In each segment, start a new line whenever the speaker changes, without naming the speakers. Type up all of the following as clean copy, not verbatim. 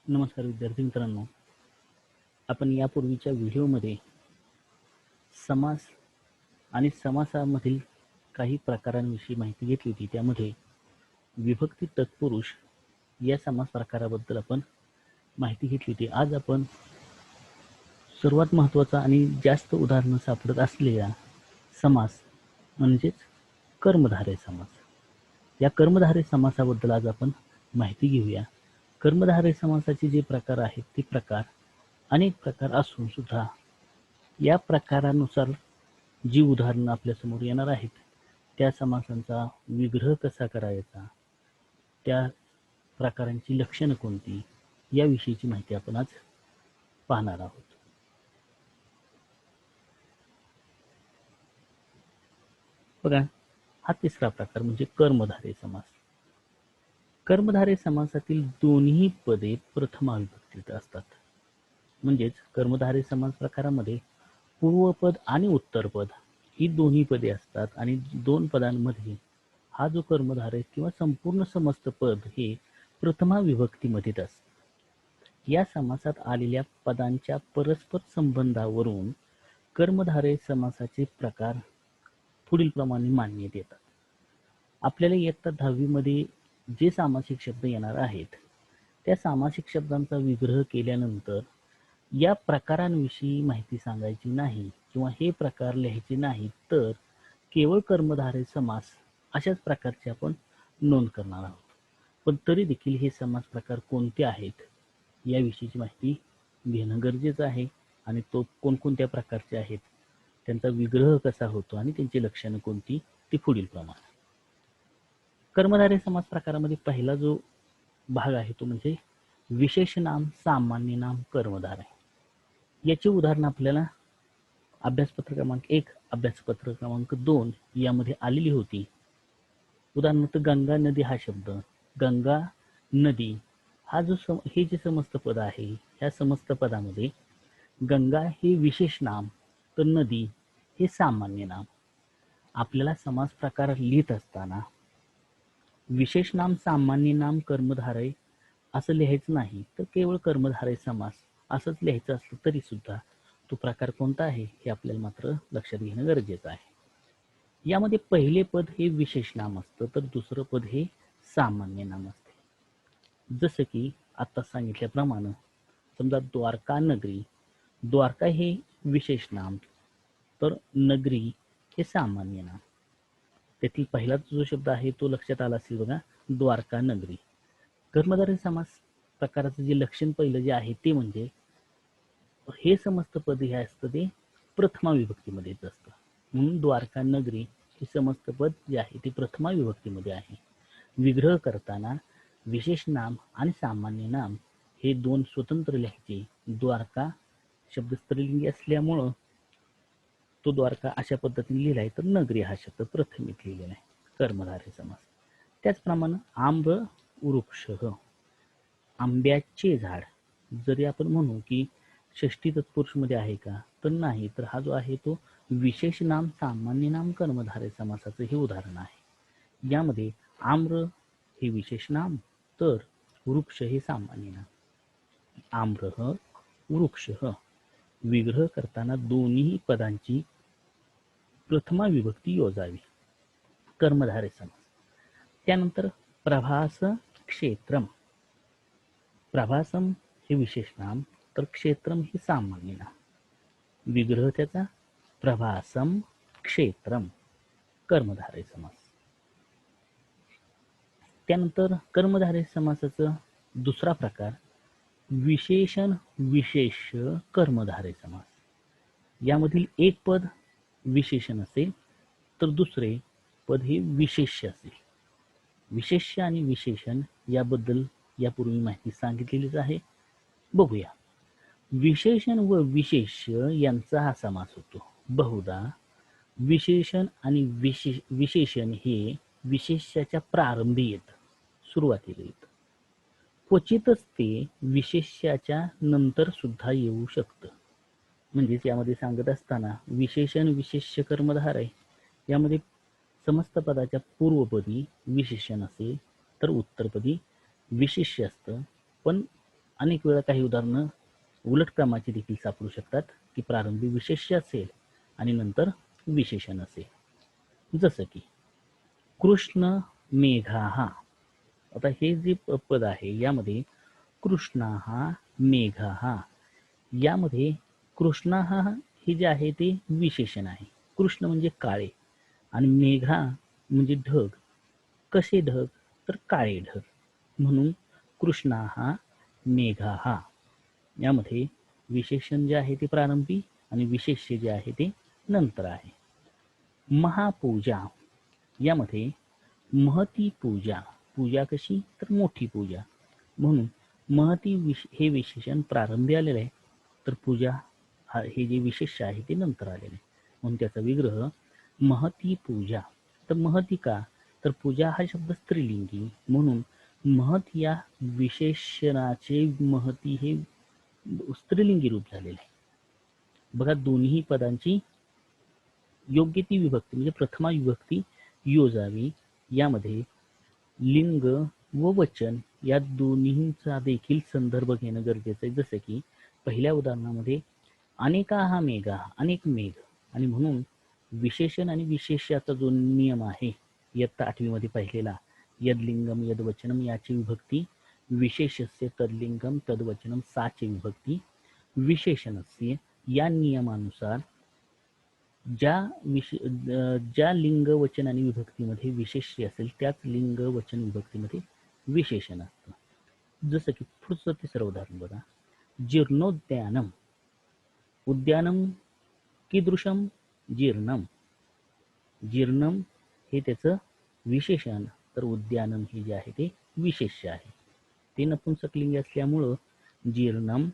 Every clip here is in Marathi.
नमस्कार विद्यार्थी मित्रांनो, आपण यापूर्वीच्या व्हिडिओमध्ये समास आणि समासामधील काही प्रकारांविषयी माहिती घेतली होती. त्यामध्ये विभक्ती तत्पुरुष या समास प्रकाराबद्दल आपण माहिती घेतली होती. आज आपण सर्वात महत्त्वाचा आणि जास्त उदाहरणं सापडत असलेला समास म्हणजेच कर्मधारय समास. या कर्मधारय समासाबद्दल आज आपण माहिती घेऊया. कर्मधारय समासाचे जे प्रकार आहेत ते प्रकार अनेक प्रकार असून सुद्धा या प्रकारानुसार जी उदाहरणं आपल्यासमोर येणार आहेत त्या समासांचा विग्रह कसा करायचा, त्या प्रकारांची लक्षणं कोणती याविषयीची माहिती आपण आज पाहणार आहोत. बघा, हा तिसरा प्रकार म्हणजे कर्मधारय समास. कर्मधारय समासातील दोन्ही पदे प्रथमा विभक्तीत असतात. म्हणजेच कर्मधारय समास प्रकारामध्ये पूर्वपद आणि उत्तरपद ही दोन्ही पदे असतात आणि दोन पदांमध्ये हा जो कर्मधारय किंवा संपूर्ण समस्त पद हे प्रथमा विभक्तीमध्येच असते. या समासात आलेल्या पदांच्या परस्पर संबंधावरून कर्मधारय समासाचे प्रकार पुढील प्रमाणे मानण्यात येतात. आपल्याला इयत्ता 10वी मध्ये जे सामासिक शब्द येणार आहेत त्या सामासिक शब्दांचा विग्रह केल्यानंतर या प्रकारांविषयी माहिती सांगायची नाही किंवा हे प्रकार लिहायचे नाही, तर केवळ कर्मधारय समास अशाच प्रकारचे आपण नोंद करणार आहोत. पण तरी देखील हे समास प्रकार कोणते आहेत याविषयीची माहिती घेणं गरजेचं आहे आणि तो कोणकोणत्या प्रकारचे आहेत, त्यांचा विग्रह कसा होतो आणि त्यांची लक्षणं कोणती ती पुढील प्रमाणे. कर्मधारय समास प्रकारामध्ये पहिला जो भाग आहे तो म्हणजे विशेष नाम, सामान्य नाम, कर्मधारय. याची उदाहरणं आपल्याला अभ्यासपत्र क्रमांक 1, अभ्यासपत्र क्रमांक 2 यामध्ये आलेली होती. उदाहरणार्थ गंगा नदी हा शब्द, गंगा नदी हा जो हे जे समस्त पद आहे, ह्या समस्त पदामध्ये गंगा हे विशेष नाम तर नदी हे सामान्य नाम. आपल्याला समास प्रकार लिहित असताना विशेष नाम, सामान्य नाम, कर्मधारय असं लिहायचं नाही, तर केवळ कर्मधारय समास असंच लिहायचं असलं तरी सुद्धा तो प्रकार कोणता आहे हे आपल्याला मात्र लक्षात घेणं गरजेचं आहे. यामध्ये पहिले पद हे विशेष नाम असतं तर दुसरं पद हे सामान्य नाम असते. जसं की आता सांगितल्याप्रमाणे समजा द्वारका नगरी, द्वारका हे विशेष नाम तर नगरी हे सामान्य नाम. त्यातील पहिलाच जो शब्द आहे तो लक्षात आला असेल बघा, द्वारका नगरी. कर्मधारय समास प्रकाराचं जे लक्षण पहिलं जे आहे ते म्हणजे हे समस्त पद हे असतं ते प्रथमा विभक्तीमध्येच असतं. म्हणून द्वारका नगरी हे समस्त पद जे आहे ते प्रथमा विभक्तीमध्ये आहे. विग्रह करताना विशेष नाम आणि सामान्य नाम हे दोन स्वतंत्र लिहायचे. द्वारका शब्द स्त्रीलिंगी असल्यामुळं तो द्वारका अशा पद्धतीने लिहिलाय, तर नगरी हा शब्द प्रथमित लिहिलेला आहे. कर्मधारय समास. त्याचप्रमाणे आम्र वृक्ष, आंब्याचे झाड, जरी आपण म्हणू की षष्टी तत्पुरुष मध्ये आहे का, तर नाही, तर हा जो आहे तो विशेष नाम, सामान्य नाम, कर्मधारय समासाचं हे उदाहरण आहे. यामध्ये आम्र हे विशेष नाम तर वृक्ष हे सामान्य नाम. आम्र वृक्ष विग्रह करताना दोन्ही पदांची प्रथमा विभक्ती योजावी. कर्मधारय समास. त्यानंतर प्रभास क्षेत्रम, प्रभासम हे विशेष नाम तर क्षेत्रम हे सामान्य नाम. विग्रह त्याचा प्रभासम क्षेत्रम, कर्मधारय समास. त्यानंतर कर्मधारय समासाचा दुसरा प्रकार विशेषण विशेष्य कर्मधारय समास. यामधील एक पद विशेषण असेल तर दुसरे पद हे विशेष्य असेल. विशेष्य आणि विशेषण याबद्दल यापूर्वी माहिती सांगितलेलीच आहे. बघूया. विशेषण व विशेष्य यांचा हा समास होतो. बहुधा विशेषण आणि विशेषण हे विशेष्याच्या प्रारंभी येतं, सुरुवातीला येतं. क्वचितच ते विशेष्याच्या नंतर सुद्धा येऊ शकतं. म्हणजेच यामध्ये सांगत असताना विशेषण विशेष्य कर्मधारय यामध्ये समस्त पदाच्या पूर्वपदी विशेषण असेल तर उत्तरपदी विशेष्य असतं. पण अनेक वेळा काही उदाहरणं उलट क्रमाची देखील सापडू शकतात, की प्रारंभी विशेष्य असेल आणि नंतर विशेषण असेल. जसं की कृष्ण मेघाः. आता हे जे पद आहे यामध्ये कृष्णाः मेघाः यामध्ये कृष्णाः हे जे आहे ते विशेषण आहे. कृष्ण म्हणजे काळे आणि मेघा म्हणजे ढग. कसे ढग? तर काळे ढग. म्हणून कृष्णाः मेघाः यामध्ये विशेषण जे आहे ते प्रारंभी आणि विशेष्य जे आहे ते नंतर आहे. महापूजा यामध्ये महती पूजा. पूजा कशी? तर मोठी पूजा. म्हणून महती हे विशेषण प्रारंभी आलेले आहे, तर पूजा हे जे विशेष्य आहे ते नंतर आलेले आहे. म्हणून त्याचा विग्रह महती पूजा. तर महती का? तर पूजा हा शब्द स्त्रीलिंगी, म्हणून महत या विशेषणाचे महती हे स्त्रीलिंगी रूप झालेले आहे. बघा, दोन्ही पदांची योग्य ती विभक्ती म्हणजे प्रथमा विभक्ती योजावी. यामध्ये लिंग व वचन या दोन्हींचा देखील संदर्भ घेणं गरजेचं आहे. जसं की पहिल्या उदाहरणामध्ये अनेका हा मेघा, अनेक मेघ, आणि म्हणून विशेषण आणि विशेष्याचा जो नियम आहे इयत्ता 8वी मध्ये पाहिलेला, यदलिंगम यदवचनम याची विभक्ती विशेषस्य तदलिंगम तदवचनम साची विभक्ती विशेषणस्य, या नियमानुसार ज्या लिंग वचन आणि विभक्तीमध्ये विशेष्य असेल त्याच लिंग वचन विभक्तीमध्ये विशेषण असतं. जसं की पुढचं तिसरं उदाहरण बघा. जीर्णोद्यानम. उद्यानम कीदृशम? जीर्णम. जीर्णम हे त्याचं विशेषण, तर उद्यानम हे जे आहे ते विशेष्य आहे. ते नपुंसकलिंगी असल्यामुळं जीर्णम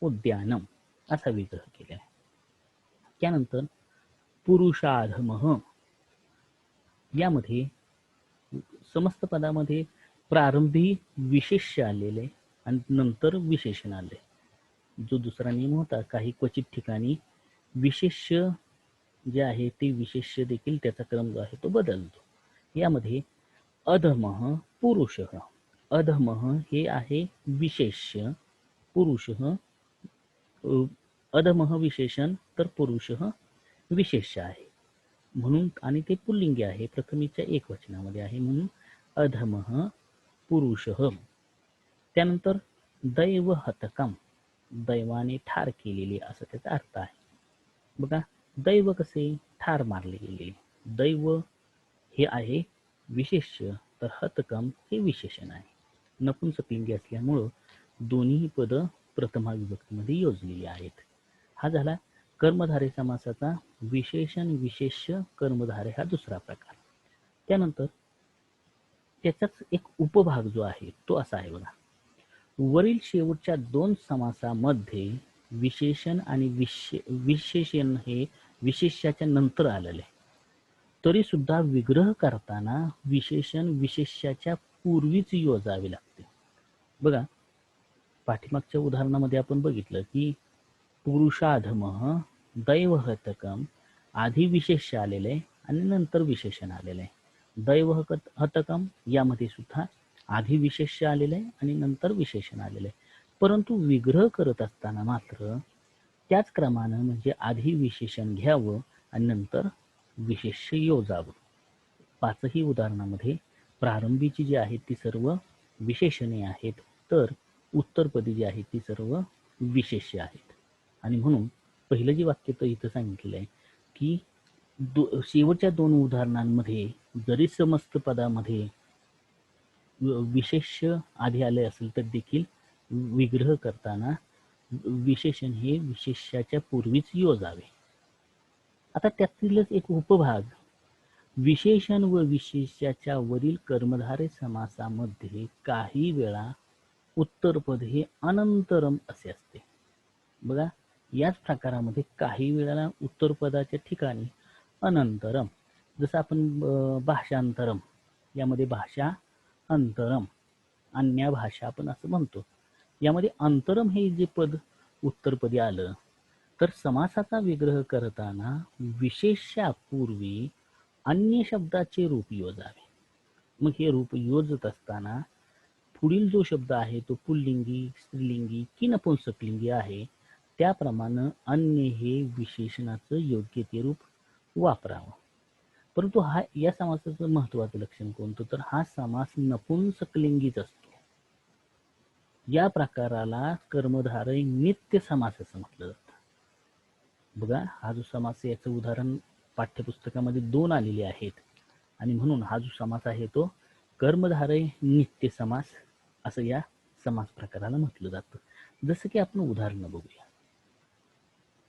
उद्यानम असा विग्रह केला आहे. त्यानंतर पुरुषाधमः यामध्ये समस्त पदामध्ये प्रारंभी विशेष्य आलेले आणि नंतर विशेषण आले. जो दुसरा नियम होता, काही क्वचित ठिकाणी विशेष्य जे आहे ते विशेष्य देखील त्याचा क्रम जो आहे तो बदलतो. यामध्ये अधमः पुरुषः. अधमः हे आहे विशेष्य, पुरुषः अधमः विशेषण, तर पुरुषः विशेष्य आहे. म्हणून आणि ते पुल्लिंगी आहे, प्रथमेच्या एकवचनामध्ये आहे, म्हणून अधमः पुरुषः. त्यानंतर दैवहतकम. दैवाने ठार केलेले असं त्याचा अर्थ आहे. बघा, दैव कसे? ठार मारले गेले. दैव हे आहे विशेष्य, तर हतकम हे विशेषण आहे. नपुंसकलिंगी असल्यामुळं दोन्ही पद प्रथमा विभक्तीमध्ये योजलेली आहेत. हा झाला कर्मधारय समासाचा विशेषण विशेष्य कर्मधारय हा दुसरा प्रकार. त्यानंतर त्याचाच एक उपभाग जो आहे तो असा आहे बघा. वरील शेवटच्या दोन समासामध्ये विशेषण आणि विशेषण हे विशेष्याच्या नंतर आलेले, तरी सुद्धा विग्रह करताना विशेषण विशेष्याच्या पूर्वीच योजावे लागते. बघा, पाठीमागच्या उदाहरणामध्ये आपण बघितलं की पुरुषाधमः दैवहतकम आधी विशेष्य आलेले आणि नंतर विशेषण आलेले. दैवहतकम यामध्ये सुद्धा आधी विशेष्य आलेले आणि नंतर विशेषण आलेले. परंतु विग्रह करत असताना मात्र त्याच क्रमानं म्हणजे आधी विशेषण घ्यावं आणि नंतर विशेष्य योजावं. पाचही उदाहरणामध्ये प्रारंभीची जी आहेत ती सर्व विशेषणे आहेत, तर उत्तरपदी जी आहेत ती सर्व विशेष्य आहेत. आणि म्हणून पहिलं जे वाक्य तर इथं सांगितलेलं आहे की शेवटच्या दोन उदाहरणांमध्ये जरी समस्त पदामध्ये विशेष्य आधी आले असेल तर देखील विग्रह करताना विशेषण हे विशेष्याच्या पूर्वीच योजावे. आता त्यातीलच एक उपभाग, विशेषण व विशेष्याच्या वरील कर्मधारय समासामध्ये काही वेळा उत्तरपद हे अनंतरम असे असते. बघा, याच प्रकारामध्ये काही वेळेला उत्तरपदाच्या ठिकाणी अनंतरम, जसं आपण भाषांतरम यामध्ये भाषा अंतरम, अन्य भाषा आपण असं म्हणतो. यामध्ये अंतरम हे जे पद उत्तरपदी आलं तर समासाचा विग्रह करताना विशेष्यापूर्वी अन्य शब्दाचे रूप योजावे. मग हे रूप योजत असताना पुढील जो शब्द आहे तो पुल्लिंगी, स्त्रीलिंगी की नपुंसकलिंगी आहे, त्याप्रमाणे अन्य हे विशेषणाचं योग्य ते रूप वापरावं. परंतु या समासाचं महत्वाचं लक्षण कोणतं, तर हा समास नपुंसकलिंगीच असतो. या प्रकाराला कर्मधारय नित्य समास असं म्हटलं जातं. बघा, हा जो समास, याचं उदाहरण पाठ्यपुस्तकामध्ये 2 आलेले आहेत, आणि म्हणून हा जो समास आहे तो कर्मधारय नित्य समास असं या समास प्रकाराला म्हटलं जातं. जसं की आपण उदाहरण बघूया.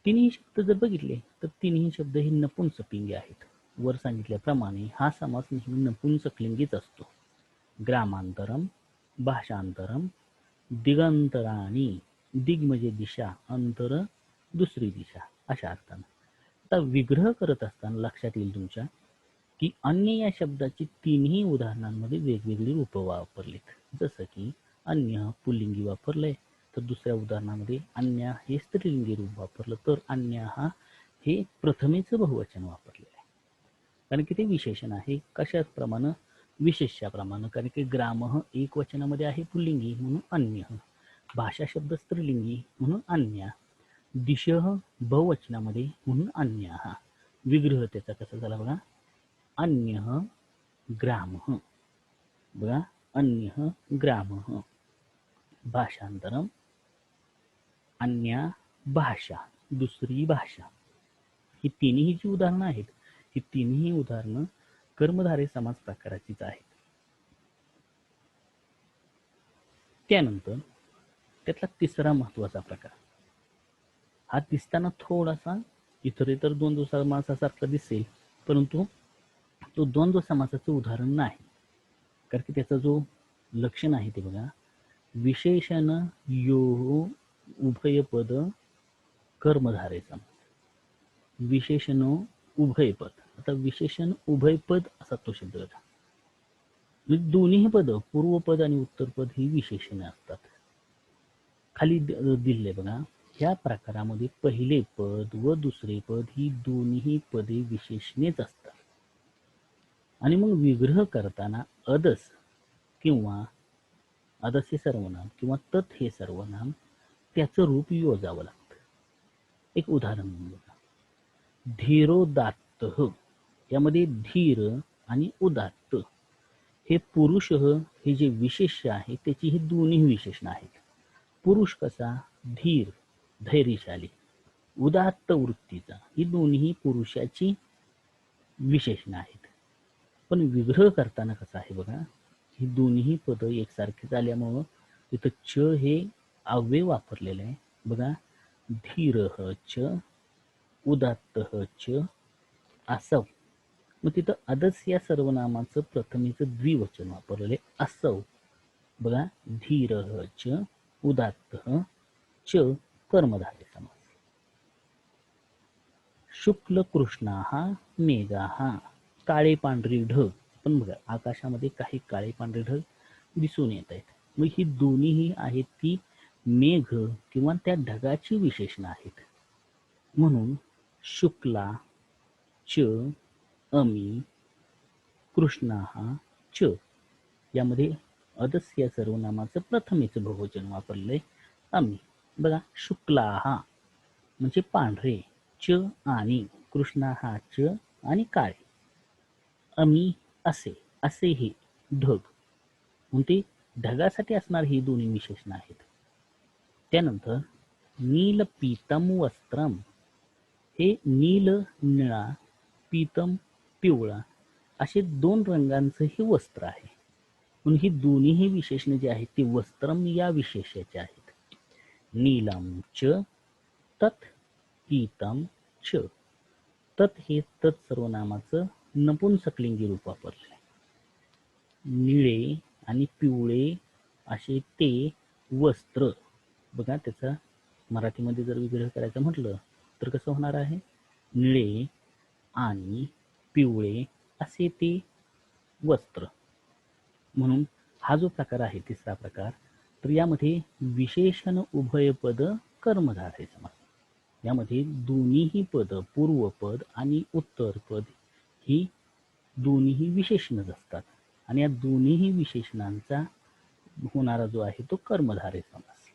तिन्ही शब्द जर बघितले तर तिन्ही शब्द हे नपुंसकलिंगी आहेत. वर सांगितल्याप्रमाणे हा समास नेहमी नपुंसकलिंगीच असतो. ग्रामांतरम, भाषांतरम, दिगंतराणी, दिग म्हणजे दिशा, अंतर दुसरी दिशा, अशा अर्थानं. आता विग्रह करत असताना लक्षात येईल तुमच्या की अन्य या शब्दाची तिन्ही उदाहरणांमध्ये वेगवेगळी रूपं वापरलीत. जसं की अन्य पुल्लिंगी वापरलंय, तर दुसऱ्या उदाहरणामध्ये अन्य हे स्त्रीलिंगी रूप वापरलं, तर अन्य हा हे प्रथमेचं बहुवचन वापरलेलं आहे. कारण की ते विशेषण आहे. कशाप्रमाणे? विशेष्याप्रमाणे. कारण की ग्राम एक वचनामध्ये आहे पुल्लिंगी म्हणून अन्य, भाषा शब्द स्त्रीलिंगी म्हणून अन्य, दिश बहुवचनामध्ये म्हणून अन्य. हा विग्रह त्याचा कसा झाला बघा, अन्य ग्राम. बघा, अन्य ग्राम. भाषांतरम, अन्य भाषा, दुसरी भाषा. ही तिन्ही जी उदाहरणं आहेत, ही तिन्ही उदाहरणं कर्मधारय समास प्रकाराचीच आहेत. त्यानंतर त्यातला तिसरा महत्वाचा प्रकार, हा दिसताना थोडासा इतर द्वंद्व समासासारखा दिसेल, परंतु तो द्वंद्व समासाचं उदाहरण नाही. कारण की त्याचा जो लक्षण आहे ते बघा, विशेषण यो उभयपद कर्मधारय समास. विशेषण उभयपद. आता विशेषण उभयपद असा तो शब्द होता. दोन्ही पद, पूर्वपद आणि उत्तरपद ही विशेषणे असतात. खाली दिले बघा, या प्रकारामध्ये पहिले पद व दुसरे पद ही दोन्ही पदे विशेषणेच असतात. आणि मग विग्रह करताना अदस किंवा अदस हे सर्वनाम किंवा तत् हे सर्वनाम त्याचं रूप योजावं लागतं. एक उदाहरण बघा, धीरोदात्त. यामध्ये धीर आणि उदात्त हे पुरुष हे जे विशेष्य आहे त्याची ही दोन्ही विशेषण आहेत. पुरुष कसा? धीर, धैर्यशाली. उदात्त वृत्तीचा, ही दोन्ही पुरुषाची विशेषण आहेत. पण विग्रह करताना कसं आहे बघा, ही दोन्ही पद एकसारखीच आल्यामुळं तिथं च हे अव्यय वापरलेलं आहे. बघा, धीर च, उदात्त च असव. मग तिथं अदस या सर्वनामाचं प्रथमेचं द्विवचन वापरलेले असव. बघा, धीर च, उदात्त च, कर्मधारय समास. शुक्ल कृष्णा मेघा. काळे पांढरी ढग. पण बघा, आकाशामध्ये काही काळे पांढरे ढग दिसून येत आहेत. मग ही दोन्हीही आहेत ती मेघ किंवा त्या ढगाची विशेषण आहेत. म्हणून शुक्ला च अमी, कृष्णा च, यामध्ये अदस या सर्वनामाचं प्रथमेचं बहुवचन वापरलंय अमी. बघा, शुक्ला म्हणजे पांढरे, च आणि कृष्णा च आणि काळे, अमी असे, असे हे ढग. म्हणजे ढगासाठी असणार ही दोन्ही विशेषण आहेत. त्यानंतर नील पीतम वस्त्रम. हे नील निळा, पीतम पिवळा, असे दोन रंगांचं हे वस्त्र आहे. म्हणून ही दोन्ही विशेषणे जी आहेत ती वस्त्रम या विशेष्याचे आहेत. नीलम च तत् पीतम च. तत् हे तत् सर्वनामाचं नपुंसकलिंगी रूप वापरले. निळे आणि पिवळे असे ते वस्त्र. बघा, त्याचा मराठीमध्ये जर विग्रह करायचा म्हटलं तर कसं होणार आहे? निळे आणि पिवळे असे ते वस्त्र. म्हणून हा जो प्रकार आहे तिसरा प्रकार, तर यामध्ये विशेषण उभयपद कर्मधारय समास. यामध्ये दोन्हीही पद, पूर्वपद आणि उत्तरपद ही दोन्हीही विशेषणच असतात. आणि या दोन्हीही विशेषणांचा होणारा जो आहे तो कर्मधारय समास.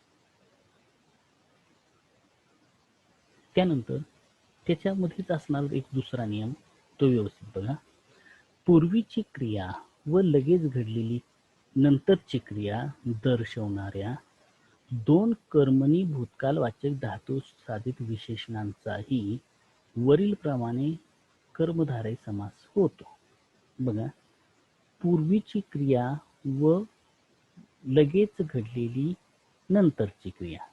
त्यानंतर त्याच्यामध्येच असणारा एक दुसरा नियम तो व्यवस्थित बघा. पूर्वीची क्रिया व लगेच घडलेली नंतरची क्रिया दर्शवणाऱ्या दोन कर्मणी भूतकालवाचक धातू साधित विशेषणांचाही वरील प्रमाणे कर्मधारय समास होतो. बघा, पूर्वीची क्रिया व लगेच घडलेली नंतरची क्रिया,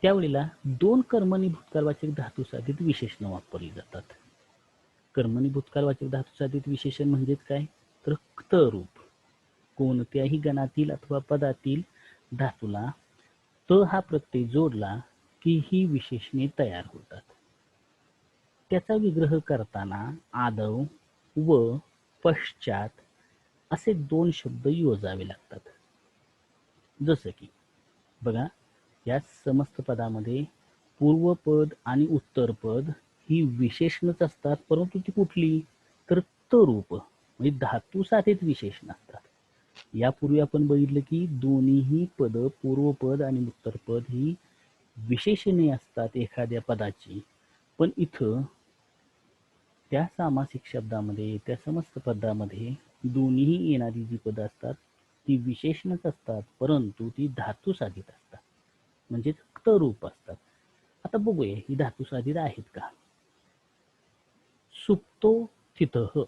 त्यावेळेला दोन कर्मणी भूतकालवाचक धातू साधित विशेषण वापरली जातात. कर्मणी भूतकालवाचक धातू साधित विशेषण म्हणजेच काय, तर क्त रूप. कोणत्याही गणातील अथवा पदातील धातूला त हा प्रत्यय जोडला की ही विशेषणे तयार होतात. त्याचा विग्रह करताना आदव व पश्चात असे दोन शब्द योजावे लागतात. जसं की बघा, या समस्त पदामध्ये पूर्वपद आणि उत्तरपद ही विशेषणच असतात, परंतु ती कुठली, तर रूप म्हणजे धातू साधित विशेषण असतात. यापूर्वी आपण बघितलं की दोन्हीही पद, पूर्वपद आणि उत्तरपद ही विशेषणे असतात एखाद्या पदाची, पण इथं त्या सामासिक शब्दामध्ये, त्या समस्त पदामध्ये दोन्हीही येणारी जी पद असतात ती विशेषणच असतात, परंतु ती धातू साधित असतात, म्हणजे रूप असतात. आता बघूया ही धातू साधित आहेत का. सुप्तो थितः.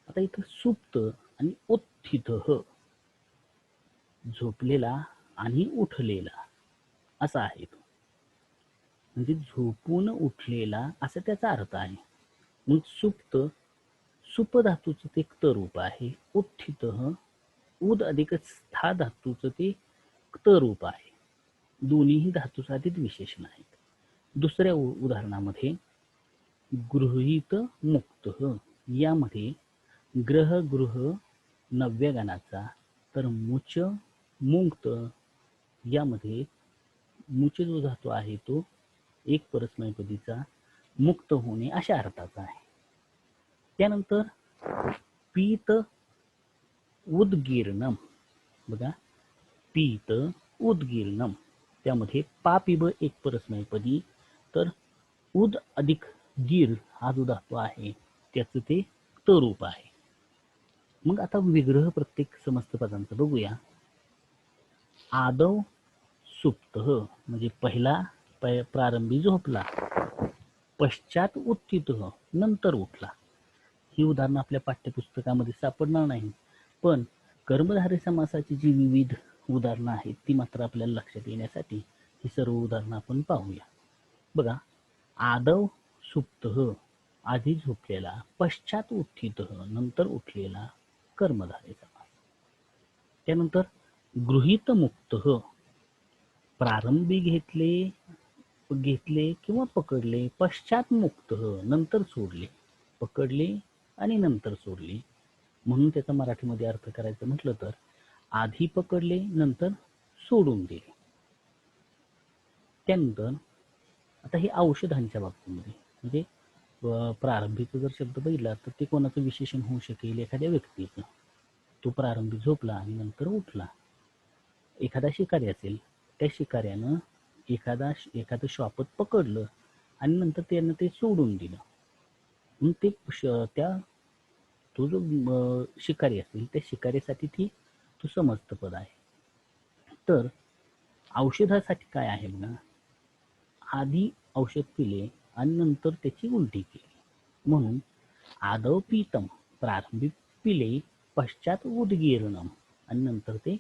आता इथं सुप्त आणि उत्थितः, झोपलेला आणि उठलेला असा आहे तो, म्हणजे झोपून उठलेला असा त्याचा अर्थ आहे. मग सुप्त, सुप धातूचं ते क्त रूप आहे. उत्थित उद अधिक स्था धातूचं ते क्त रूप आहे. दोन्हीही धातू साधित विशेषण आहेत. दुसऱ्या उदाहरणामध्ये गृहीत मुक्त, यामध्ये ग्रह गृह नवव्या गणाचा, तर मुच मुक्त यामध्ये मुच जो धातू आहे तो एक परस्मैपदीचा मुक्त होणे अशा अर्थाचा आहे. त्यानंतर पीत उद्गीर्णम. बघा, पीत उद्गीर्णम, त्यामध्ये पापिब एक परस्मैपदी, तर उद अधिक गीर हा जो धातू आहे त्याचं ते रूप आहे. मग आता विग्रह प्रत्येक समस्त पदांचा बघूया. आदव सुप्त म्हणजे पहिला प्रारंभी झोपला, पश्चात उत्थित नंतर उठला. ही उदाहरणं आपल्या पाठ्यपुस्तकामध्ये सापडणार नाही, पण कर्मधारय समासाची जी विविध उदाहरणं आहेत ती मात्र आपल्याला लक्षात येण्यासाठी ही सर्व उदाहरणं आपण पाहूया. बघा, आदव सुप्त आधी झोपलेला, पश्चात उत्थित नंतर उठलेला, कर्मधारय समास. त्यानंतर गृहीत मुक्त, प्रारंभी घेतले किंवा पकडले, पश्चात मुक्त नंतर सोडले, पकडले आणि नंतर सोडले. म्हणून त्याचा मराठीमध्ये अर्थ करायचं म्हटलं तर आधी पकडले नंतर सोडून दिले. त्यानंतर आता हे औषधांच्या बाबतीमध्ये, म्हणजे प्रारंभीचा जर शब्द बघितला तर ते कोणाचं विशेषण होऊ शकेल, एखाद्या व्यक्तीचं. तो प्रारंभी झोपला आणि नंतर उठला. एखादा शिकारी असेल, त्या शिकाऱ्यानं एखादं श्वापद पकडलं आणि नंतर त्यानं ते सोडून दिलं. मग ते तो जो शिकारी असेल त्या शिकारीसाठी तो समस्त पद आहे. तर औषधासाठी काय आहे बघा, आधी औषध पिले आणि नंतर त्याची उलटी केली, म्हणून आदव पीतम, प्रारंभी पिले, पश्चात उद्गीर्णम आणि नंतर ते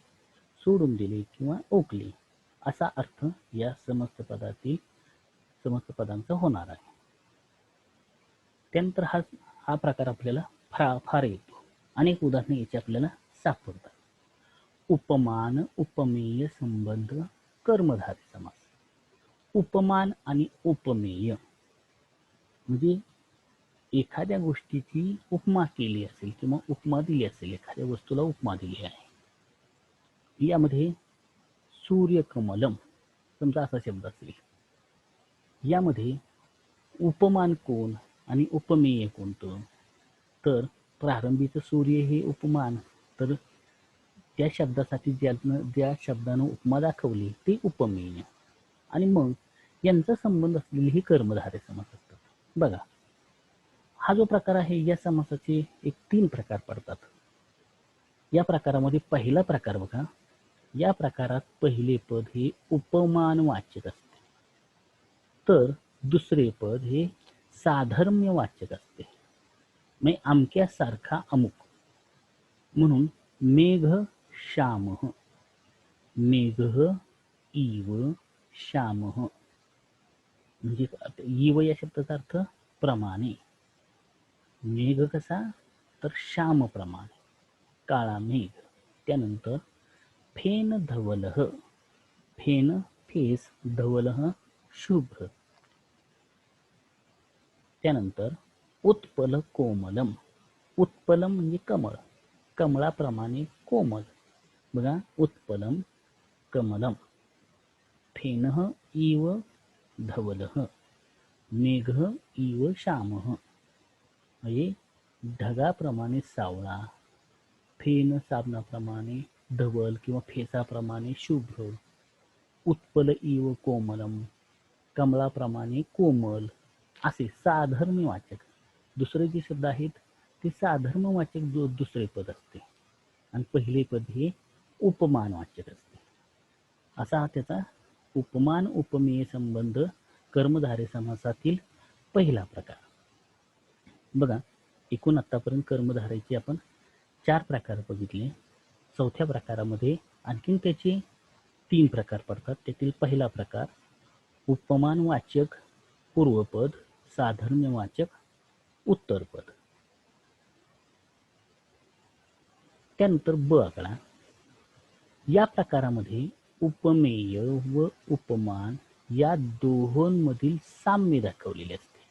सोडून दिले किंवा ओकले, असा अर्थ या समस्त पदांचा होणार आहे. त्यानंतर हा प्रकार आपल्याला फार येतो. अनेक उदाहरणे याची आपल्याला सापडतात. उपमान उपमेय संबंध कर्मधारय समास. उपमान आणि उपमेय म्हणजे एखाद्या गोष्टीची उपमा केली असेल किंवा उपमा दिली असेल, एखाद्या वस्तूला उपमा दिली आहे. यामध्ये सूर्यकमलम समजा असा शब्द असेल, यामध्ये उपमान कोण आणि उपमेय कोणतं, तर प्रारंभीचं सूर्य हे उपमान, तर त्या शब्दासाठी ज्या शब्दानं उपमा दाखवली ते उपमेय, आणि मग यांचा संबंध असलेले हे कर्मधारय समास असतात. बघा, हा जो प्रकार आहे या समासाचे एक 3 प्रकार पडतात. या प्रकारामध्ये पहिला प्रकार बघा, या प्रकारात पहिले पद हे उपमानवाचक असते, तर दुसरे पद हे साधर्म्यवाचक असते. म्हणजे अमक्यासारखा अमुक, म्हणून मेघ श्यामः, मेघ इव श्यामः, म्हणजे इव या शब्दाचा अर्थ प्रमाणे. मेघ कसा, तर श्याम प्रमाणे, काळा मेघ. त्यानंतर फेन धवलः, फेन फेस, धवलः शुभ्र. त्यानंतर उत्पल कोमलम, उत्पलम म्हणजे कमळ, कमळाप्रमाणे कोमल. बघा, उत्पलम कमलम. फेनः इव धवलः, मेघ इव श्यामः, म्हणजे ढगाप्रमाणे सावळा, फेन साबणाप्रमाणे, धवल किंवा फेसाप्रमाणे शुभ्र, उत्पल इव कोमलम, कमळाप्रमाणे कोमल. असे साधर्म्यवाचक दुसरे जे शब्द आहेत ते साधर्म्यवाचक दुसरे पद असते, आणि पहिले पद हे उपमानवाचक असते. असा त्याचा उपमान उपमेय संबंध कर्मधारय समासातील पहिला प्रकार. बघा, एकूण आतापर्यंत कर्मधारयाचे आपण 4 प्रकार बघितले. चौथ्या प्रकारामध्ये आणखीन त्याचे 3 प्रकार पडतात. त्यातील पहिला प्रकार उपमानवाचक पूर्वपद, साधर्म्यवाचक उत्तरपद. त्यानंतर ब आकडा. या प्रकारामध्ये उपमेय व उपमान या दोहोंमधील साम्य दाखवलेले असते.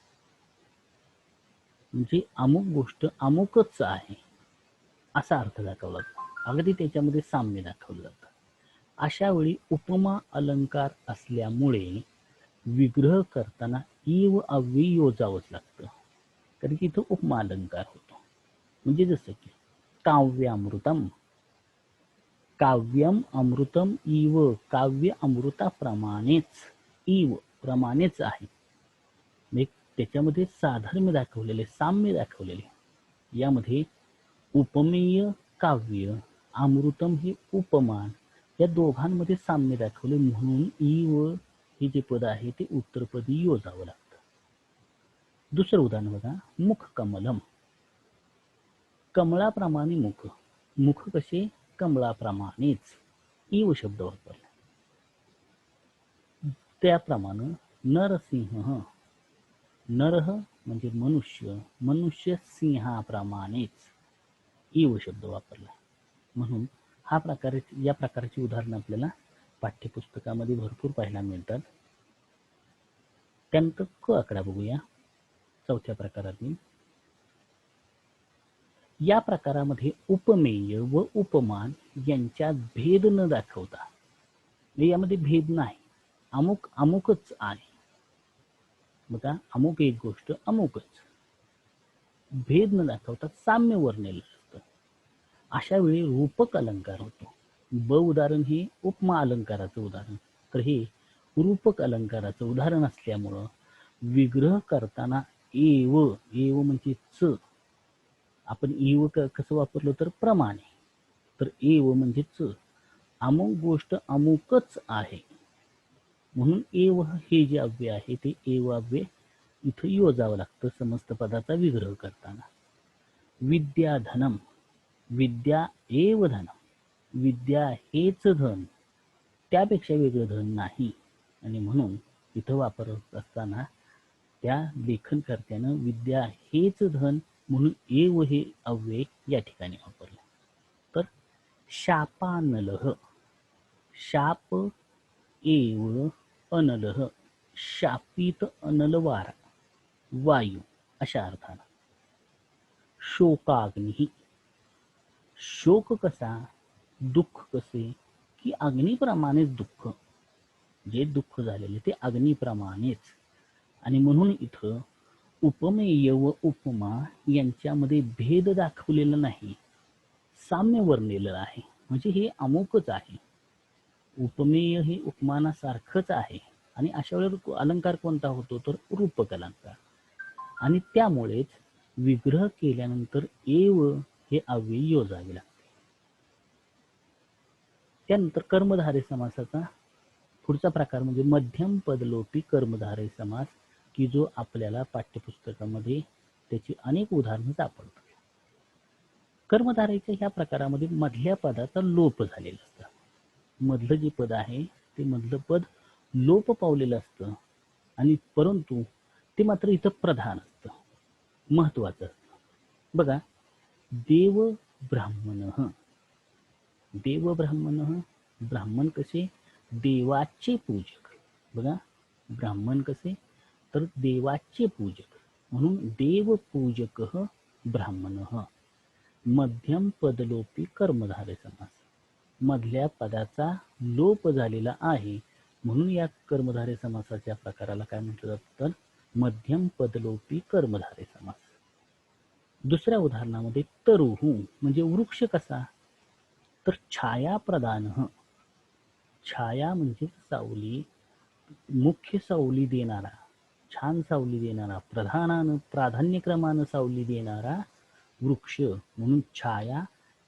म्हणजे अमुक गोष्ट अमुकच आहे असा अर्थ दाखवला जातो, अगदी त्याच्यामध्ये साम्य दाखवलं जातं. अशा वेळी उपमा अलंकार असल्यामुळे विग्रह करताना इव अव्यय योजावंच लागतं, कारण की इथं उपमा अलंकार होतो. म्हणजे जसं की काव्यामृतम, काव्यम अमृतम इव, काव्य अमृताप्रमाणेच, इव प्रमाणेच आहे. त्याच्यामध्ये साधर्म्य दाखवलेले, साम्य दाखवलेले. यामध्ये उपमेय काव्य, अमृतम हे उपमान, या दोघांमध्ये साम्य दाखवले, म्हणून इव हे जे पद आहे ते उत्तरपदी योजावं लागतं. दुसरं उदाहरण बघा, मुख कमलम, कमळाप्रमाणे मुख, मुख कसे, कमळाप्रमाणेच, इव शब्द वापरला. त्याप्रमाणे नरसिंह, नरह म्हणजे मनुष्य, मनुष्य सिंहाप्रमाणेच, इव शब्द वापरला. म्हणून या प्रकारची उदाहरणं आपल्याला पाठ्यपुस्तकामध्ये भरपूर पाहायला मिळतात. त्यानंतर क आकडा बघूया, चौथ्या प्रकारातील. या प्रकारामध्ये उपमेय व उपमान यांच्यात भेद न दाखवता, यामध्ये भेद नाही, अमुक अमुकच आहे. बघा, अमुक एक गोष्ट अमुकच, भेद न दाखवता साम्य वर्णिले असतं. अशा वेळी रूपक अलंकार होतो. ब उदाहरण हे उपमा अलंकाराचं उदाहरण, तर हे रूपक अलंकाराचं उदाहरण असल्यामुळं विग्रह करताना एव, एव म्हणजे च, आपण इव कसं वापरलो तर प्रमाणे, तर एव म्हणजे च, अमुक गोष्ट अमुकच आहे, म्हणून एव हे जे अव्यय आहे ते एव अव्यय इथं योजावं लागतं समस्त पदाचा विग्रह करताना. विद्याधनम, विद्या एव धनम, विद्या हेच धन, त्यापेक्षा वेगळं धन नाही, आणि म्हणून इथं वापरत असताना त्या लेखनकर्त्यानं विद्या हेच धन म्हणून एव हे अव्यय या ठिकाणी वापरले. तर शापानलह, शाप एव अनलह, शापित अनल वारा, वायू अशा अर्थानं. शोकाग्नी, शोक कसा, दुःख कसे, की अग्नीप्रमाणेच दुःख, जे दुःख झालेले ते अग्नीप्रमाणेच, आणि म्हणून इथं उपमेय व उपमा यांच्यामध्ये भेद दाखवलेला नाही, साम्य वर्णिलेलं आहे. म्हणजे हे अमुकच आहे, उपमेय हे उपमानासारखंच आहे. आणि अशा वेळेला अलंकार कोणता होतो तर रूपक अलंकार. आणि त्यामुळेच विग्रह केल्यानंतर एव हे अव्यय योजावे लागते. त्यानंतर कर्मधारय समासाचा पुढचा प्रकार म्हणजे मध्यम पदलोपी कर्मधारय समास, की जो आपल्याला पाठ्यपुस्तकामध्ये त्याची अनेक उदाहरणं सापडतात. कर्मधारयच्या ह्या प्रकारामध्ये मधल्या पदाचा लोप झालेला असतं. मधलं जे पद आहे ते मधलं पद लोप पावलेलं असतं, आणि परंतु ते मात्र इथं प्रधान असतं, महत्वाचं असतं. बघा, देव ब्राह्मण. देव ब्राह्मण, ब्राह्मण कसे देवाचे पूजक. बघा, ब्राह्मण कसे तर देवाचे पूजक, म्हणून देव पूजक ब्राह्मण. मध्यम पदलोपी कर्मधारय समास, मधल्या पदाचा लोप झालेला आहे म्हणून या कर्मधारय समासाच्या प्रकाराला काय म्हटलं जातं तर मध्यम पदलोपी कर्मधारय समास. दुसऱ्या उदाहरणामध्ये तरुहू म्हणजे वृक्ष कसा तर छाया प्रदान. छाया म्हणजे सावली, मुख्य सावली देणारा, छान सावली देणारा, प्रधानानं प्राधान्यक्रमानं सावली देणारा वृक्ष, म्हणून छाया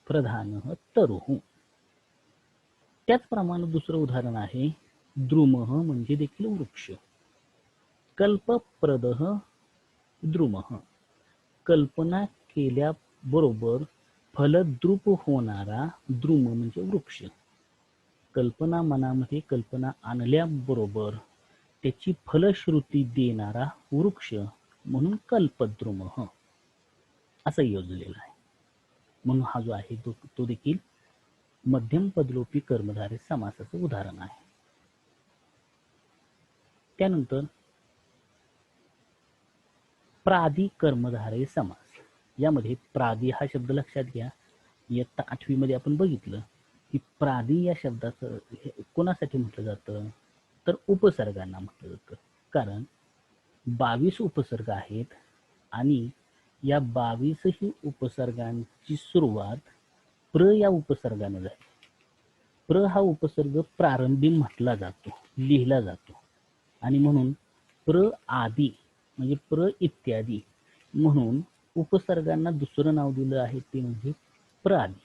प्रधान तरुहू. त्याचप्रमाणे दुसरं उदाहरण आहे द्रुमः म्हणजे देखील वृक्ष. कल्पप्रद द्रुमः, कल्पना केल्याबरोबर फलद्रूप होणारा द्रुम म्हणजे वृक्ष. कल्पना मनामध्ये कल्पना आणल्याबरोबर त्याची फलश्रुती देणारा वृक्ष म्हणून कल्पद्रुम असं योजलेलं आहे. म्हणून हा जो आहे तो देखील मध्यम पदलोपी कर्मधारय समासाचं उदाहरण आहे. त्यानंतर प्रादि कर्मधारय समास. यामध्ये प्रादि हा शब्द लक्षात घ्या, इयत्ता 8वी मध्ये आपण बघितलं की प्रादि या शब्दाचं कोणासाठी म्हटलं जातं तर उपसर्गांना म्हटलं जातं. कारण 22 उपसर्ग आहेत आणि या 22 ही उपसर्गांची सुरुवात प्र या उपसर्गाने झाली. प्र हा उपसर्ग प्रारंभी म्हटला जातो, लिहिला जातो, आणि म्हणून प्र आदी म्हणजे प्र इत्यादी म्हणून उपसर्गांना दुसरं नाव दिलं आहे ते म्हणजे प्रादी.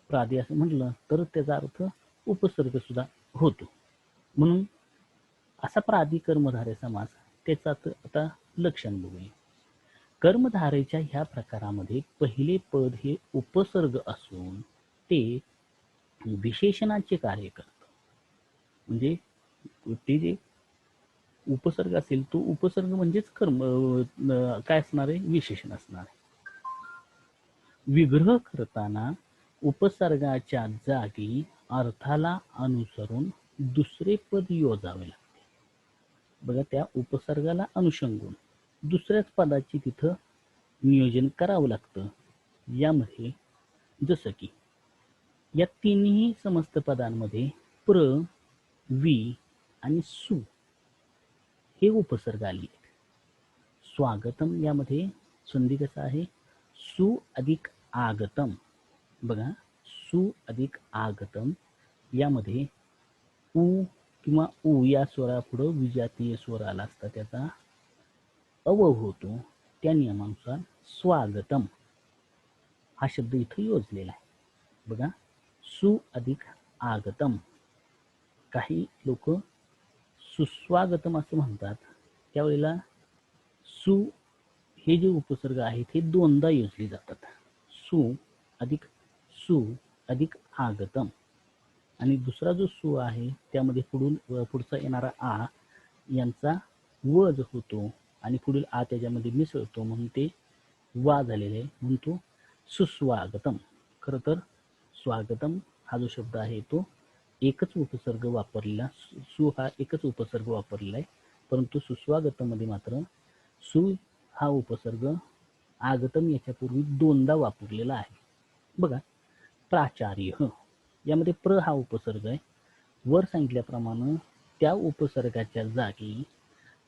प्रादी असं म्हटलं तर त्याचा अर्थ उपसर्ग सुद्धा होतो. म्हणून असा प्रादी कर्मधारय समास, त्याचं आता लक्षण बघूया. कर्मधारयच्या ह्या प्रकारामध्ये पहिले पद हे उपसर्ग असून ते विशेषणाचे कार्य करतं. म्हणजे ते जे उपसर्ग असेल तो उपसर्ग म्हणजेच कर्म काय असणार आहे विशेषण असणार आहे. विग्रह करताना उपसर्गाच्या जागी अर्थाला अनुसरून दुसरे पद योजावे लागते. बघा, त्या उपसर्गाला अनुषंगून दुसऱ्याच पदाची तिथं नियोजन करावं लागतं. यामध्ये जसं की या तिन्ही समस्त पदांमध्ये प्र, वि आणि सु हे उपसर्ग आले. स्वागतम यामध्ये संधी कसा आहे सु अधिक आगतम. बघा, सु अधिक आगतम यामध्ये उ किंवा उ या स्वरापुढे विजातीय स्वर आला असता त्याचा अवयव होतो. त्या नियमानुसार स्वागतम हा शब्द इथे योजलेला आहे. बघा, सु अधिक आगतम. काही लोक सुस्वागतम असं म्हणतात, त्यावेळेला सु हे जे उपसर्ग आहेत हे दोनदा योजले जातात. सु अधिक आगतम, आणि दुसरा जो सु आहे त्यामध्ये पुढचा येणारा आ यांचा व जो होतो आणि पुढील आ त्याच्यामध्ये मिसळतो म्हणून ते वा झालेले आहे, म्हणून तो सुस्वागतम. खरं तर स्वागतम हा जो शब्द आहे तो एकच उपसर्ग वापरलेला, सु हा एकच उपसर्ग वापरलेला आहे, परंतु सुस्वागतम मध्ये मात्र सु हा उपसर्ग आगतम याच्यापूर्वी दोनदा वापरलेला आहे. बघा, प्राचार्य यामध्ये प्र हा उपसर्ग आहे. वर सांगितल्याप्रमाणे त्या उपसर्गाच्या जागी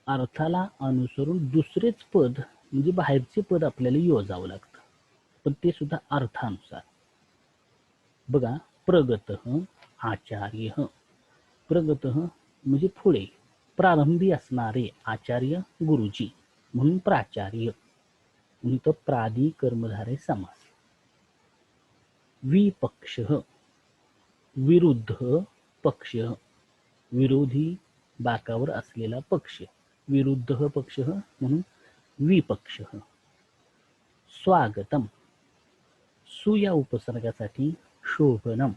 अर्थाला अनुसरून दुसरेच पद म्हणजे बाहेरचे पद आपल्याला योजावं लागतं, पण ते सुद्धा अर्थानुसार. बघा, प्रगतः आचार्य. प्रगतः म्हणजे पुढे प्रारंभी असणारे आचार्य गुरुजी म्हणून प्राचार्य, म्हणून तो प्रादी कर्मधारय समास. विपक्षः विरुद्ध पक्ष, विरोधी बाकावर असलेला पक्ष, विरुद्ध पक्ष म्हणून विपक्ष. स्वागतम सु या उपसर्गासाठी शोभनम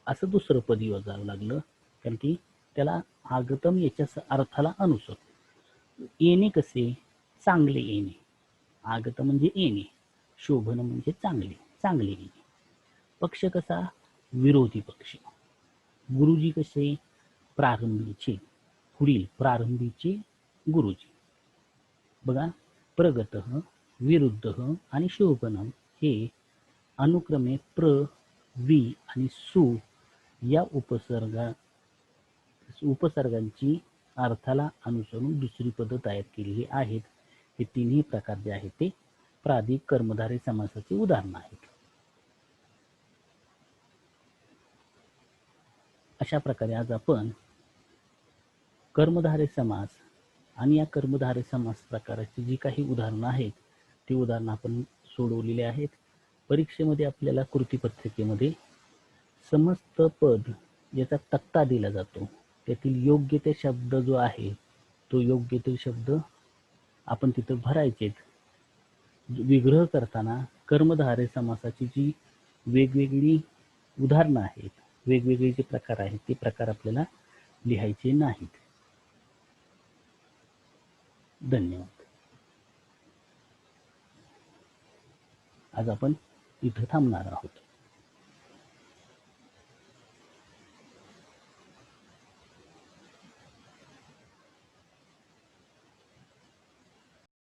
असं दुसरं पद योजावं लागलं, कारण की त्याला आगतम याच्या अर्थाला अनुसरून. येणे कसे? चांगले येणे. आगत म्हणजे येणे, शोभन म्हणजे चांगले, चांगले येणे. पक्ष कसा? विरोधी पक्ष. गुरुजी कसे? प्रारंभीचे, पुढील प्रारंभीचे गुरुजी. बघा, प्रगतः, विरुद्ध आणि शोभनम हे अनुक्रमे प्र, वि आणि सु या उपसर्गांची अर्थाला अनुसरून दुसरी पद तयार केलेली आहेत. हे तिन्ही प्रकार जे आहेत ते प्रादिक कर्मधारय समासाचे उदाहरण आहेत. अशा प्रकारे आज आपण कर्मधारय समास आणि या कर्मधारय समास प्रकाराची जी काही उदाहरणं आहेत ती उदाहरणं आपण सोडवलेली आहेत. परीक्षेमध्ये आपल्याला कृतीपत्रिकेमध्ये समस्त पद याचा तक्ता दिला जातो. त्यातील योग्य ते शब्द जो आहे तो योग्य ते शब्द आपण तिथं भरायचेत. विग्रह करताना कर्मधारय समासाची जी वेगवेगळी उदाहरणं आहेत, वेगवेगळे जे प्रकार आहेत ते प्रकार आपल्याला लिहायचे नाहीत. धन्यवाद. आज आपण इथं थांबणार आहोत.